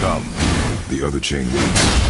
Come. The other chain leads.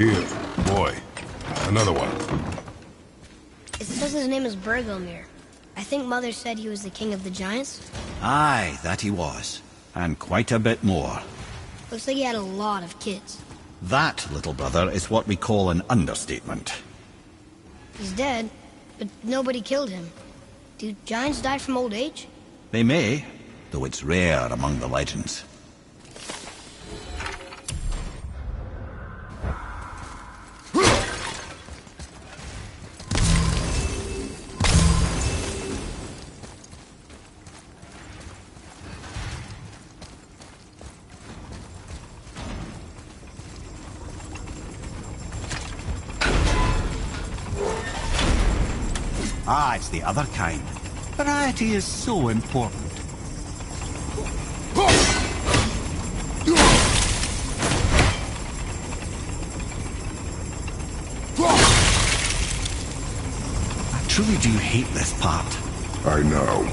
Here, boy. Another one. It says his name is Bergelmir. I think Mother said he was the king of the giants. Aye, that he was. And quite a bit more. Looks like he had a lot of kids. That, little brother, is what we call an understatement. He's dead, but nobody killed him. Do giants die from old age? They may, though it's rare among the legends. Ah, it's the other kind. Variety is so important. I truly do hate this part. I know.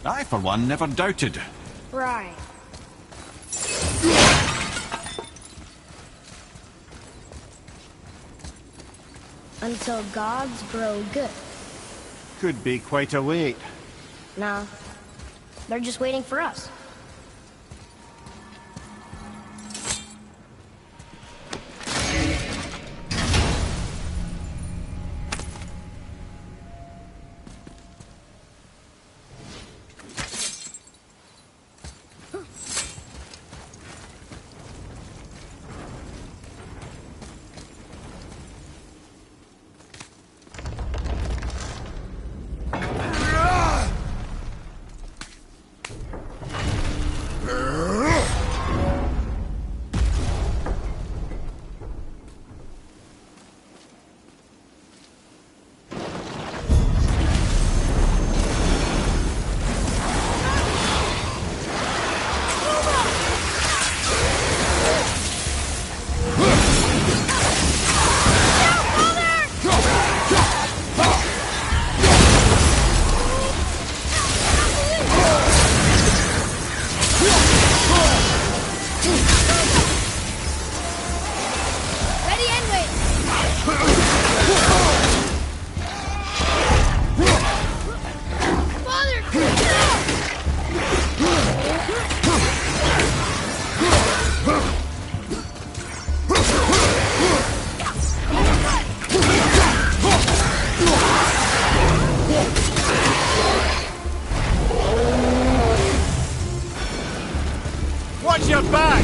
I, for one, never doubted. Right. Until gods grow good. Could be quite a wait. Nah. They're just waiting for us. Watch your back!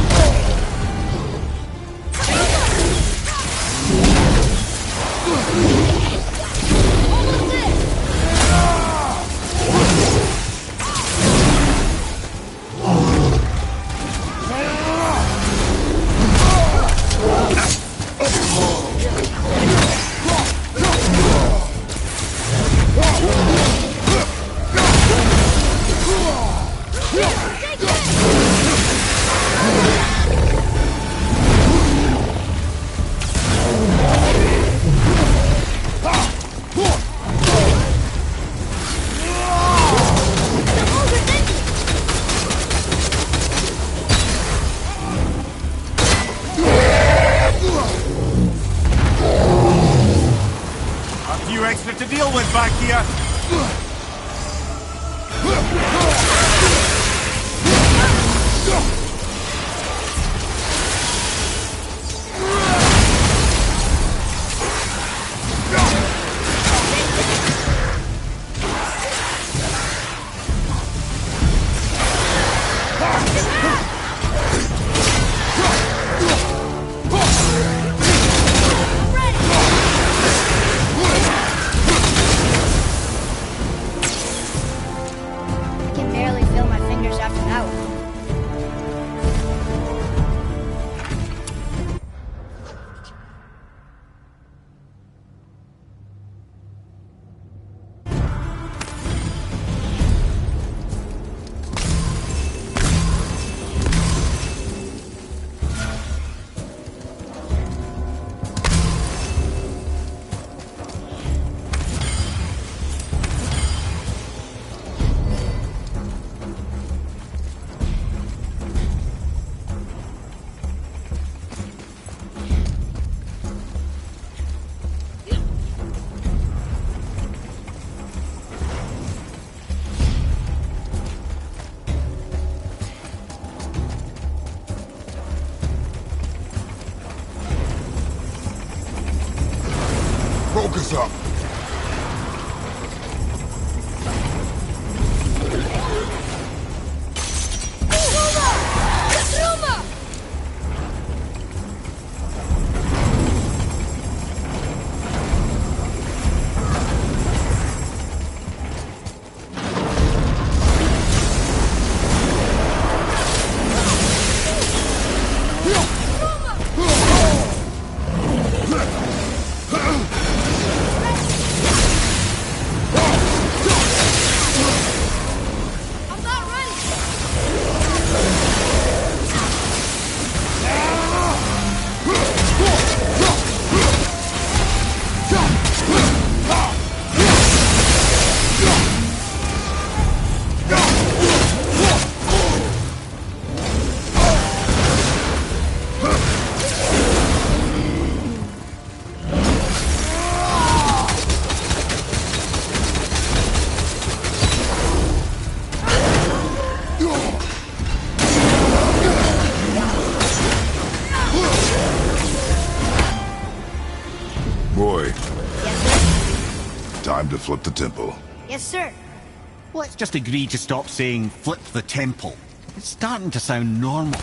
Extra to deal with back here. Focus up. Time to flip the temple. Yes, sir. Let's just agree to stop saying flip the temple. It's starting to sound normal.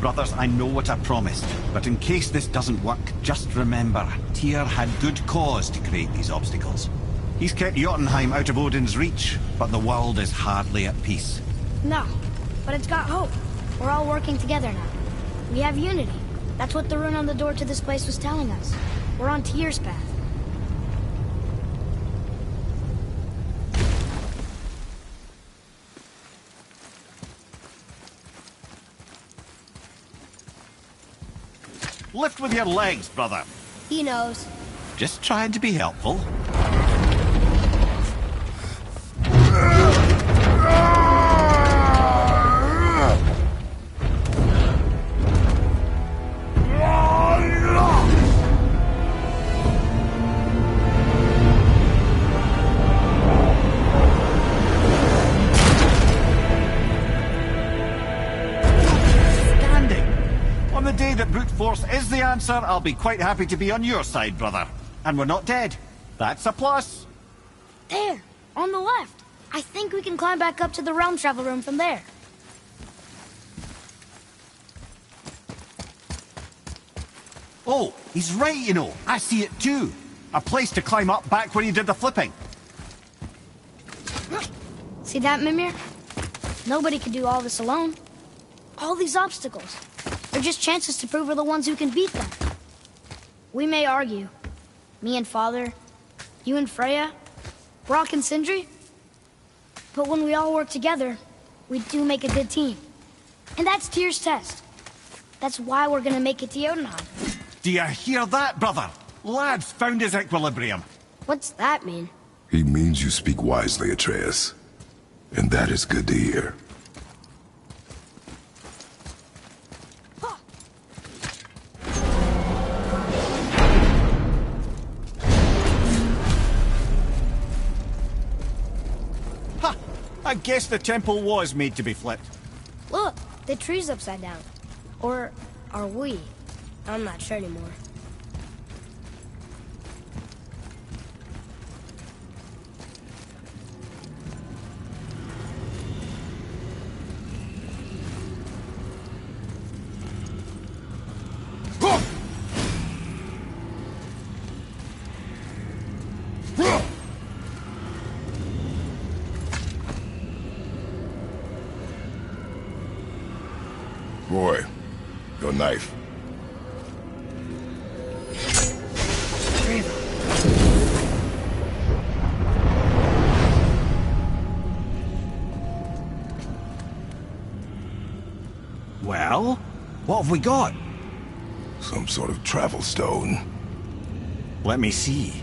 brothers, I know what I promised. But in case this doesn't work, just remember, Tyr had good cause to create these obstacles. He's kept Jotunheim out of Odin's reach, but the world is hardly at peace. No, but it's got hope. We're all working together now. We have unity. That's what the rune on the door to this place was telling us. We're on Tyr's path. Lift with your legs, brother. He knows. Just trying to be helpful. Force is the answer, I'll be quite happy to be on your side, brother. And we're not dead. That's a plus. There, on the left. I think we can climb back up to the realm travel room from there. Oh, he's right, you know. I see it too. A place to climb up back where you did the flipping. See that, Mimir? Nobody can do all this alone. All these obstacles. They're just chances to prove we're the ones who can beat them. We may argue. Me and Father, you and Freya, Brock and Sindri. But when we all work together, we do make a good team. And that's Tyr's test. That's why we're gonna make it to Jotunheim. Do you hear that, brother? Lad's found his equilibrium. What's that mean? He means you speak wisely, Atreus. And that is good to hear. I guess the temple was made to be flipped. Look, the tree's upside down. Or are we? I'm not sure anymore. Boy, your knife. Well, what have we got? Some sort of travel stone. Let me see.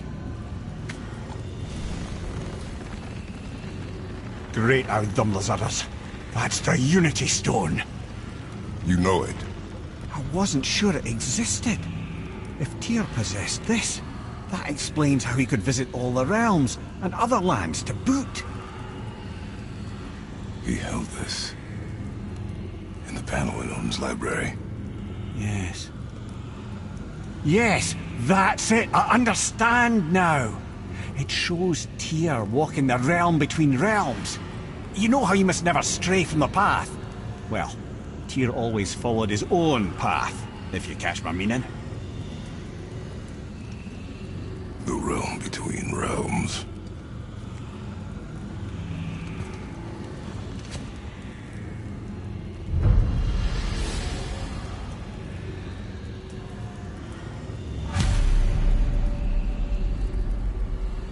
Great Audumlazaras. That's the Unity Stone. You know it. I wasn't sure it existed. If Tyr possessed this, that explains how he could visit all the realms and other lands to boot. He held this in the panel in Odin's library. Yes. Yes, that's it. I understand now. It shows Tyr walking the realm between realms. You know how you must never stray from the path? Well, Tyr always followed his own path, if you catch my meaning. The realm between realms.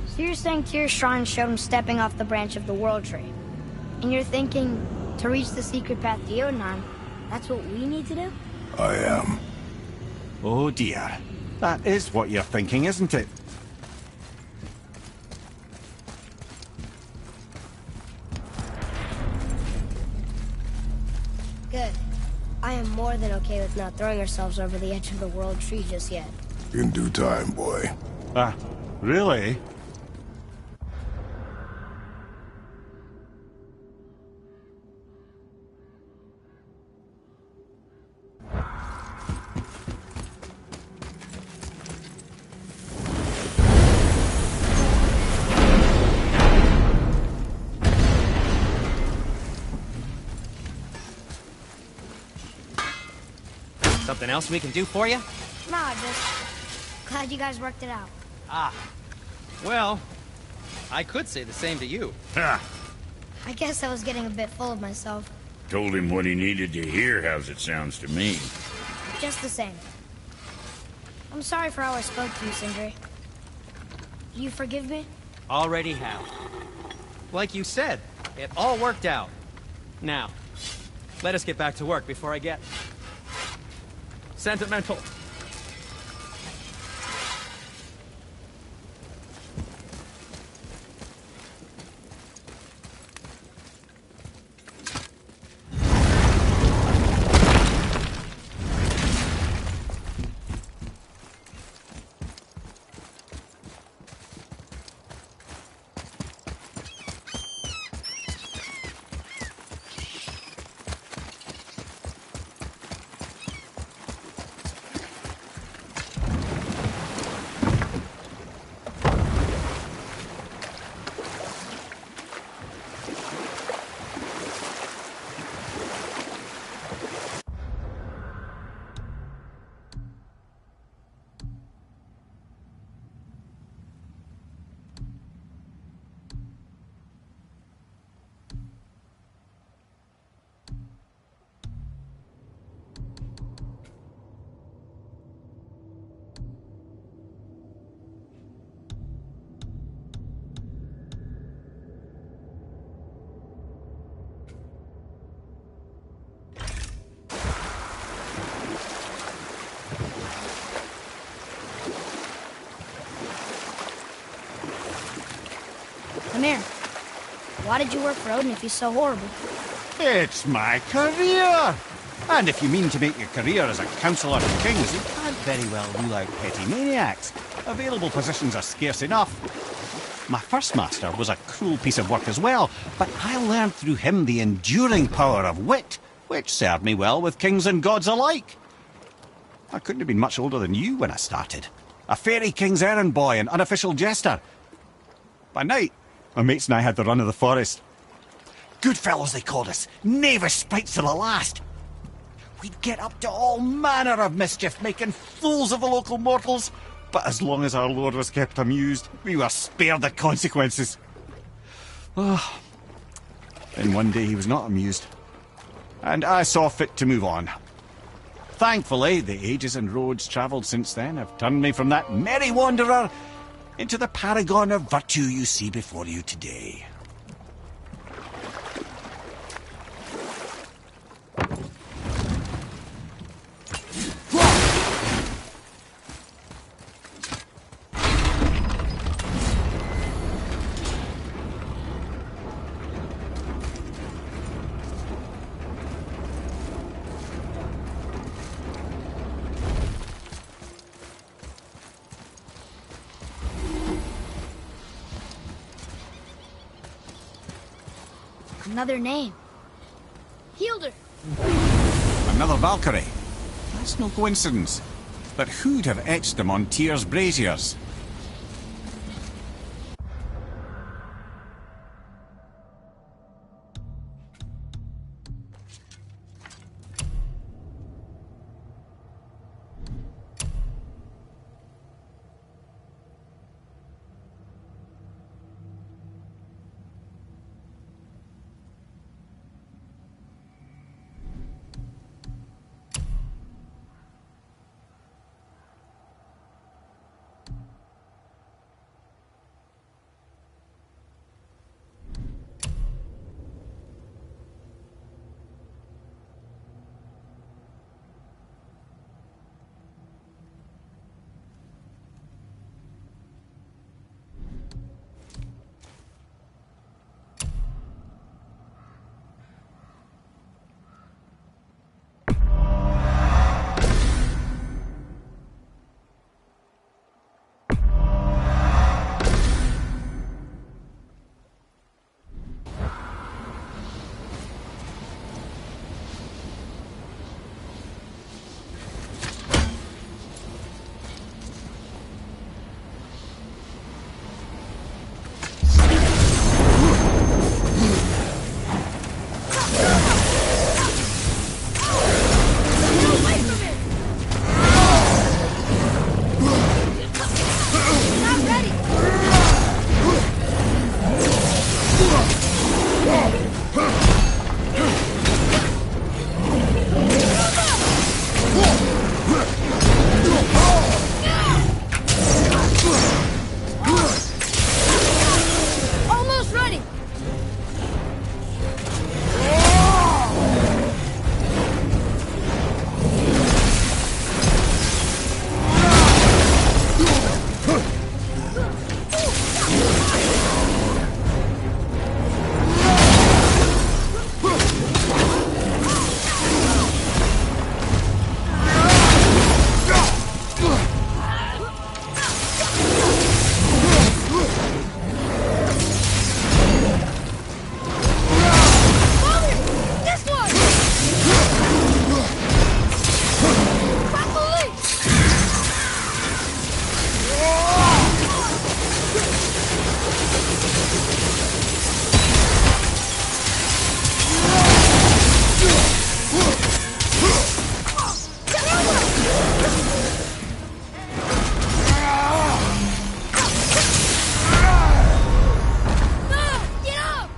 So you're saying Tyr's shrine showed him stepping off the branch of the World Tree. And you're thinking, to reach the secret path to Jotunheim, that's what we need to do? I am. Oh dear. That is what you're thinking, isn't it? Good. I am more than okay with not throwing ourselves over the edge of the World Tree just yet. In due time, boy. Ah, really? Something else we can do for you? Nah, just glad you guys worked it out. Ah. Well, I could say the same to you. Ha! I guess I was getting a bit full of myself. Told him what he needed to hear, how's it sounds to me. Just the same. I'm sorry for how I spoke to you, Sindri. You forgive me? Already have. Like you said, it all worked out. Now, let us get back to work before I get sentimental. Mimir, why did you work for Odin if he's so horrible? It's my career! And if you mean to make your career as a counsellor to kings, you can't very well rule out petty maniacs. Available positions are scarce enough. My first master was a cruel piece of work as well, but I learned through him the enduring power of wit, which served me well with kings and gods alike. I couldn't have been much older than you when I started. A fairy king's errand boy and unofficial jester. By night, my mates and I had the run of the forest. Good fellows, they called us. Knavish sprites to the last. We'd get up to all manner of mischief, making fools of the local mortals. But as long as our lord was kept amused, we were spared the consequences. Oh. Then one day he was not amused, and I saw fit to move on. Thankfully, the ages and roads travelled since then have turned me from that merry wanderer into the paragon of virtue you see before you today. Another name. Hildur. Another Valkyrie. That's no coincidence. But who'd have etched them on Tyr's braziers? Almost ready. This one! Properly! Get up!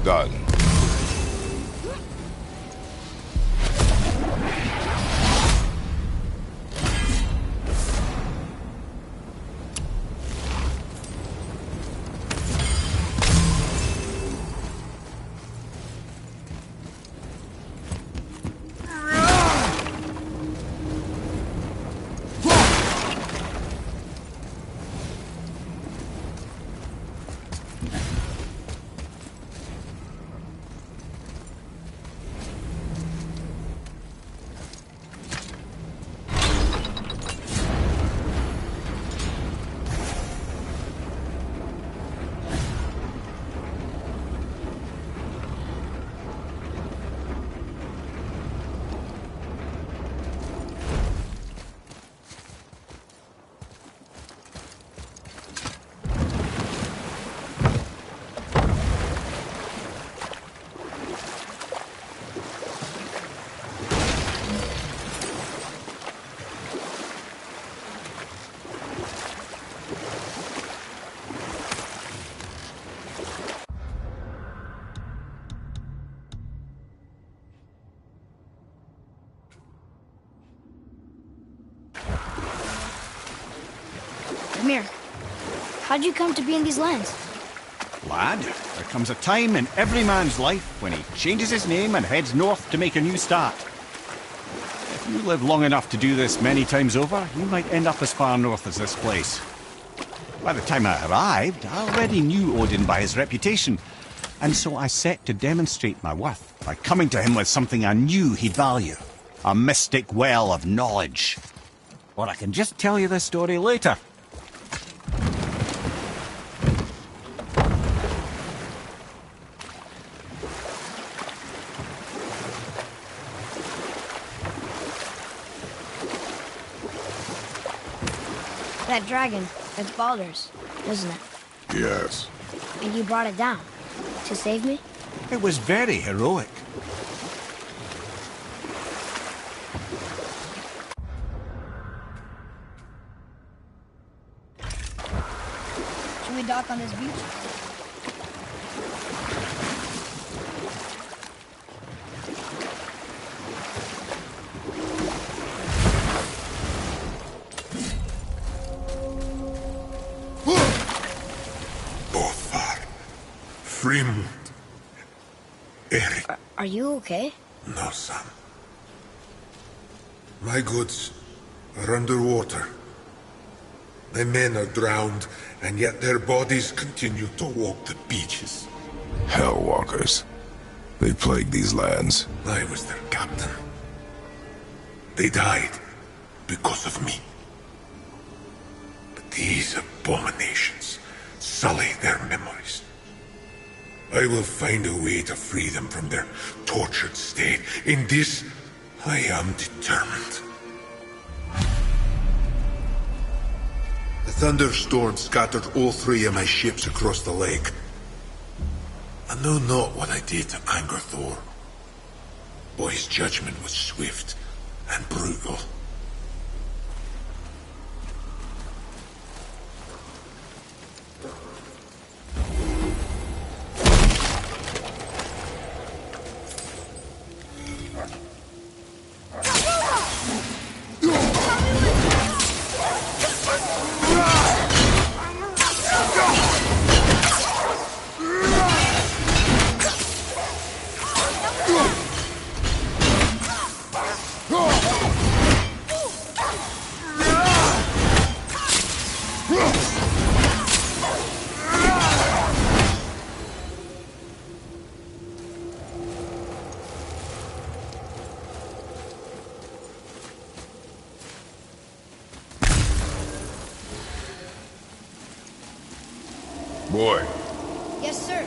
Done. Amir, how'd you come to be in these lands? Lad, there comes a time in every man's life when he changes his name and heads north to make a new start. If you live long enough to do this many times over, you might end up as far north as this place. By the time I arrived, I already knew Odin by his reputation, and so I set to demonstrate my worth by coming to him with something I knew he'd value. A mystic well of knowledge. Or I can just tell you this story later. That dragon, it's Baldur's, isn't it? Yes. And you brought it down to save me? It was very heroic. Should we dock on this beach? Bothar. Frimund. Eric. Are you okay? No, son. My goods are underwater. My men are drowned, and yet their bodies continue to walk the beaches. Hellwalkers. They plague these lands. I was their captain. They died because of me. But these abominations sully their memories. I will find a way to free them from their tortured state. In this, I am determined. The thunderstorm scattered all 3 of my ships across the lake. I know not what I did to anger Thor, but his judgment was swift and brutal. Boy, Yes, sir.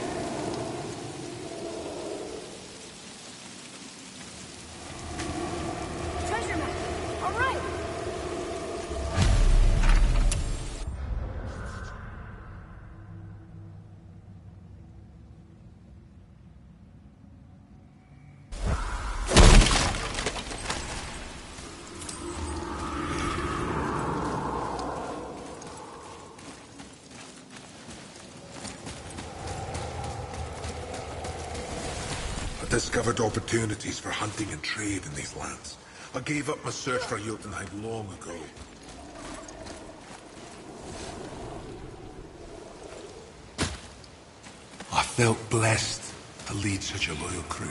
Treasure map. All right. I discovered opportunities for hunting and trade in these lands. I gave up my search for Jotunheim long ago. I felt blessed to lead such a loyal crew.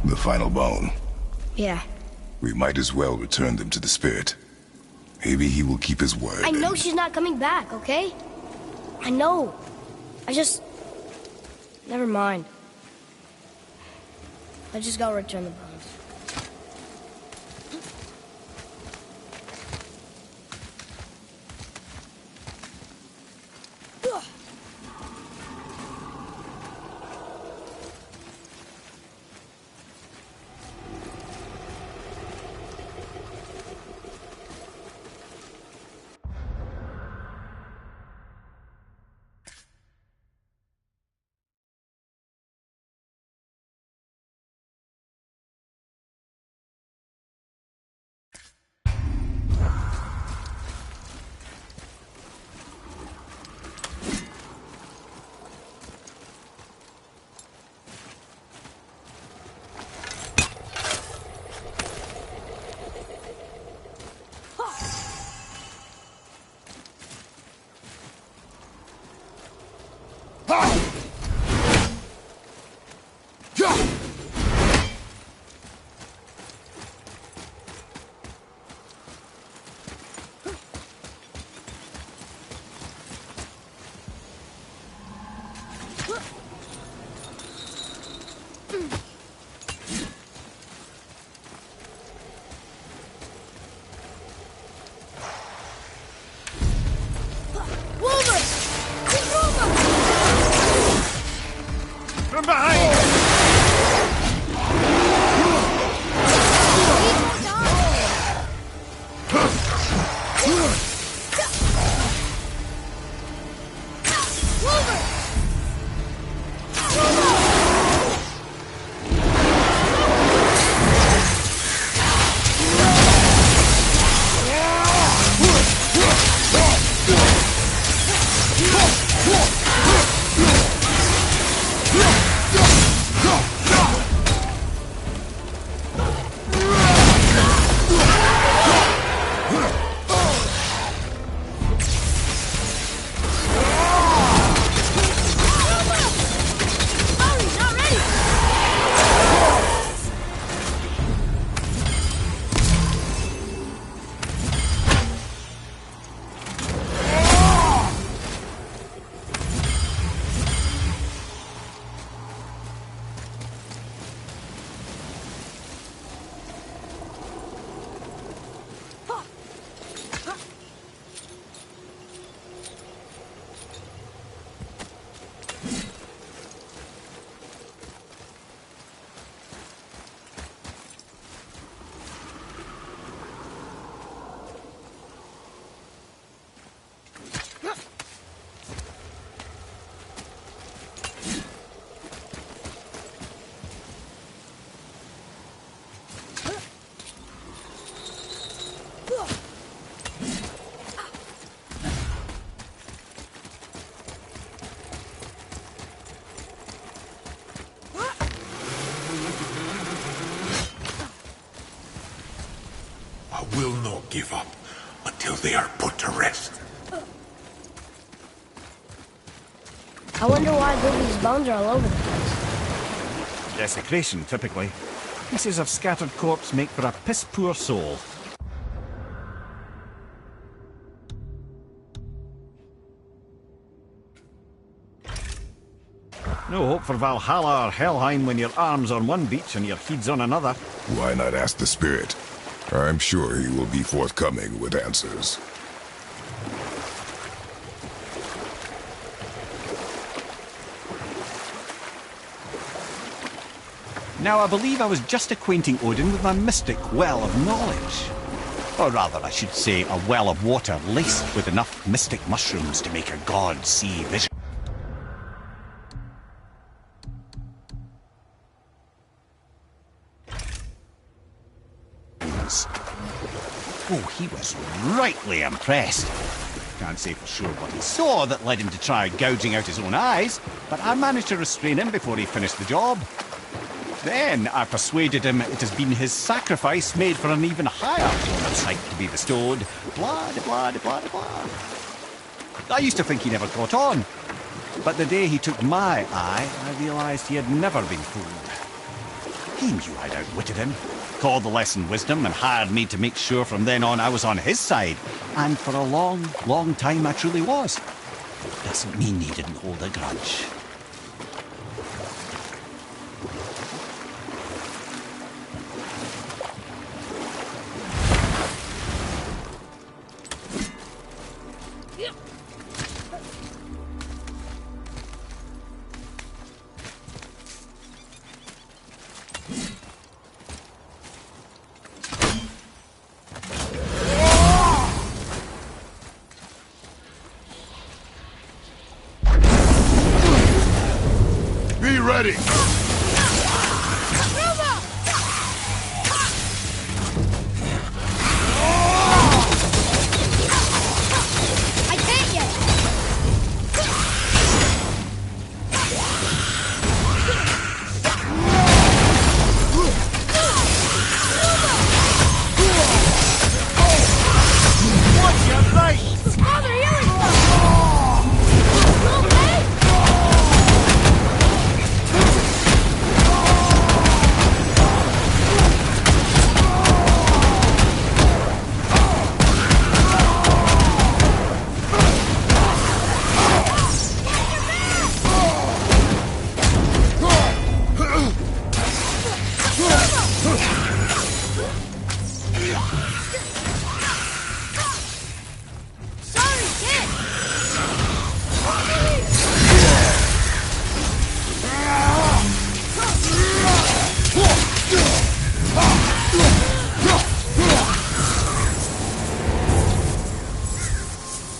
The final bone. Yeah. We might as well return them to the spirit. Maybe he will keep his word. I know and- she's not coming back, okay? I know. Never mind. I just gotta return the bones. From behind! I will not give up until they are put to rest. I wonder why Booby's bones are all over the place. Desecration, typically. Pieces of scattered corpse make for a piss-poor soul. No hope for Valhalla or Helheim when your arm's on one beach and your head's on another. Why not ask the spirit? I'm sure he will be forthcoming with answers. Now, I believe I was just acquainting Odin with my mystic well of knowledge. Or rather, I should say, a well of water laced with enough mystic mushrooms to make a god see vision. Oh, he was rightly impressed. Can't say for sure what he saw that led him to try gouging out his own eyes, but I managed to restrain him before he finished the job. Then I persuaded him it has been his sacrifice made for an even higher form of sight to be bestowed. Blah, de blah, de blah, de blah. I used to think he never caught on, but the day he took my eye, I realised he had never been fooled. He knew I'd outwitted him, called the lesson wisdom, and hired me to make sure from then on I was on his side. And for a long, long time I truly was. Doesn't mean he didn't hold a grudge. Be ready! I can't yet! What's your right? Father, healing! You okay?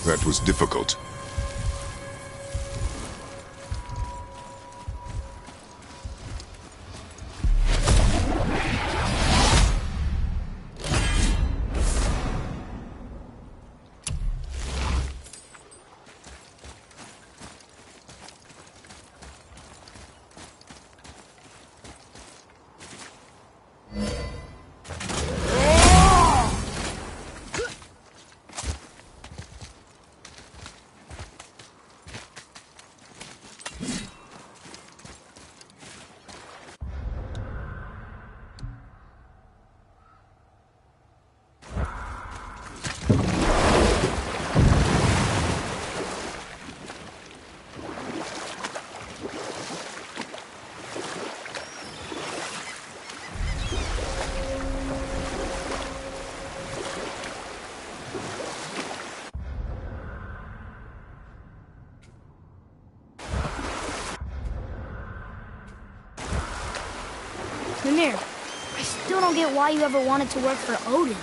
That was difficult. Mimir, I still don't get why you ever wanted to work for Odin.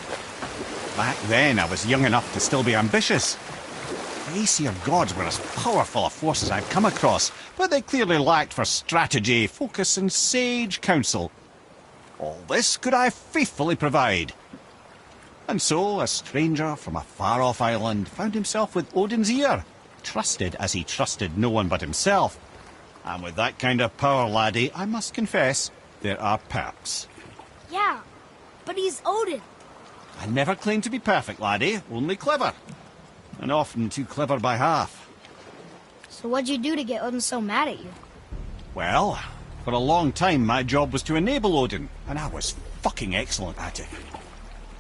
Back then, I was young enough to still be ambitious. The Aesir gods were as powerful a force as I've come across, but they clearly lacked for strategy, focus, and sage counsel. All this could I faithfully provide. And so, a stranger from a far-off island found himself with Odin's ear, trusted as he trusted no one but himself. And with that kind of power, laddie, I must confess, there are perks. Yeah, but he's Odin. I never claimed to be perfect, laddie, only clever. And often too clever by half. So what'd you do to get Odin so mad at you? Well, for a long time my job was to enable Odin, and I was fucking excellent at it.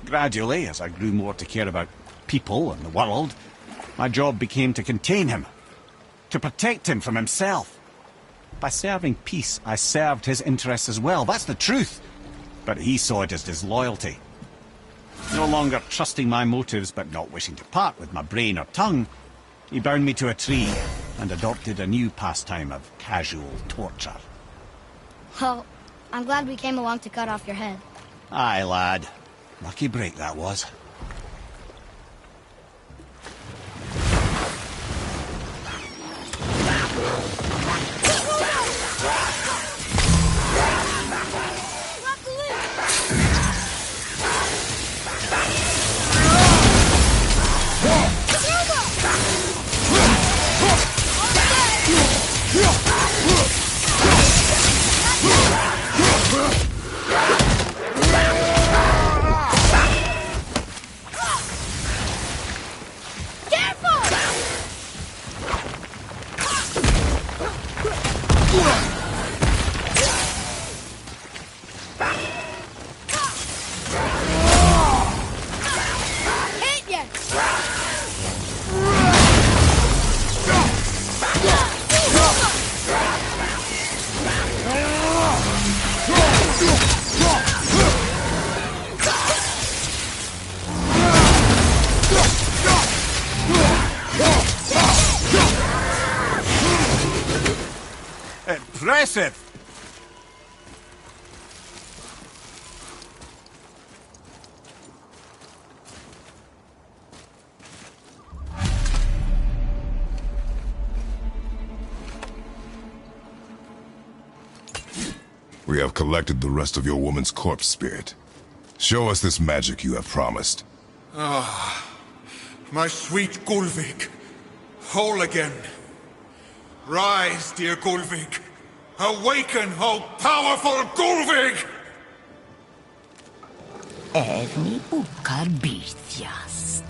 Gradually, as I grew more to care about people and the world, my job became to contain him, to protect him from himself. By serving peace, I served his interests as well, that's the truth. But he saw it as disloyalty. No longer trusting my motives, but not wishing to part with my brain or tongue, he bound me to a tree and adopted a new pastime of casual torture. Well, I'm glad we came along to cut off your head. Aye, lad. Lucky break that was. Impressive! We have collected the rest of your woman's corpse spirit. Show us this magic you have promised. My sweet Gulvik. Whole again. Rise, dear Gulvik. Awaken, O powerful Gulvik! Erni bukar bitjast.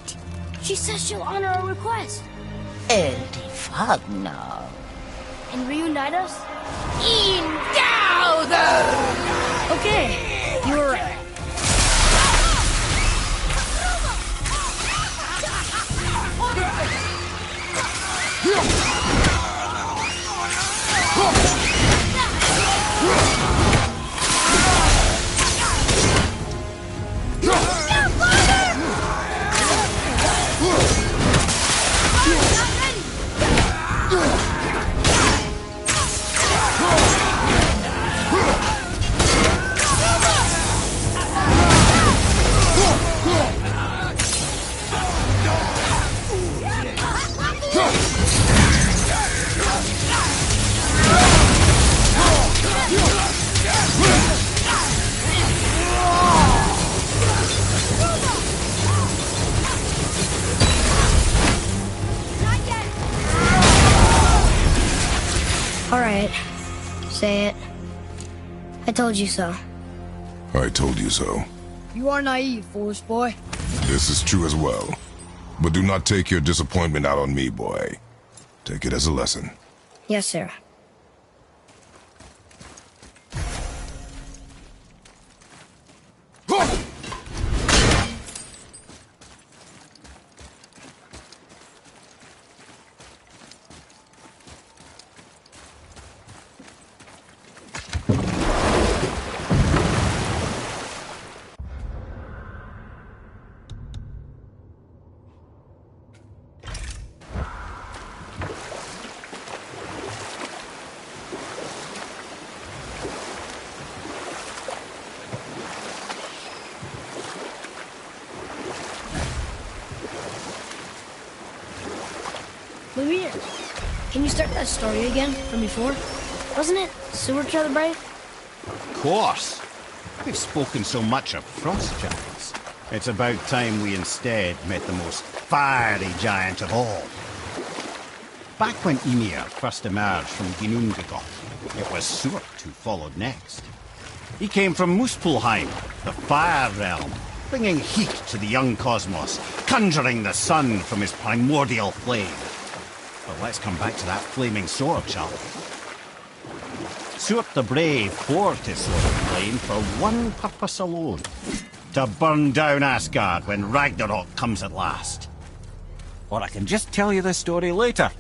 She says she'll honor our request. Eldi fagnar. And reunite us? Indauder! Okay, you were right. say it. I told you so. I told you so. You are naive, foolish boy. This is true as well. But do not take your disappointment out on me, boy. Take it as a lesson. Yes, sir. Lumiere, can you start that story again from before? Wasn't it Seward the Brave? Of course. We've spoken so much of frost giants. It's about time we instead met the most fiery giant of all. Back when Ymir first emerged from Ginnungagap, it was Seward who followed next. He came from Muspelheim, the fire realm, bringing heat to the young cosmos, conjuring the sun from his primordial flame. But let's come back to that flaming sword, shall we? Seward the Brave forged his sword flame for one purpose alone. To burn down Asgard when Ragnarok comes at last. Or I can just tell you the story later.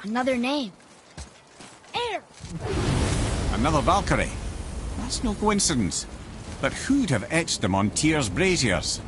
Another name. Air! Another Valkyrie. That's no coincidence. But who'd have etched them on Tyr's braziers?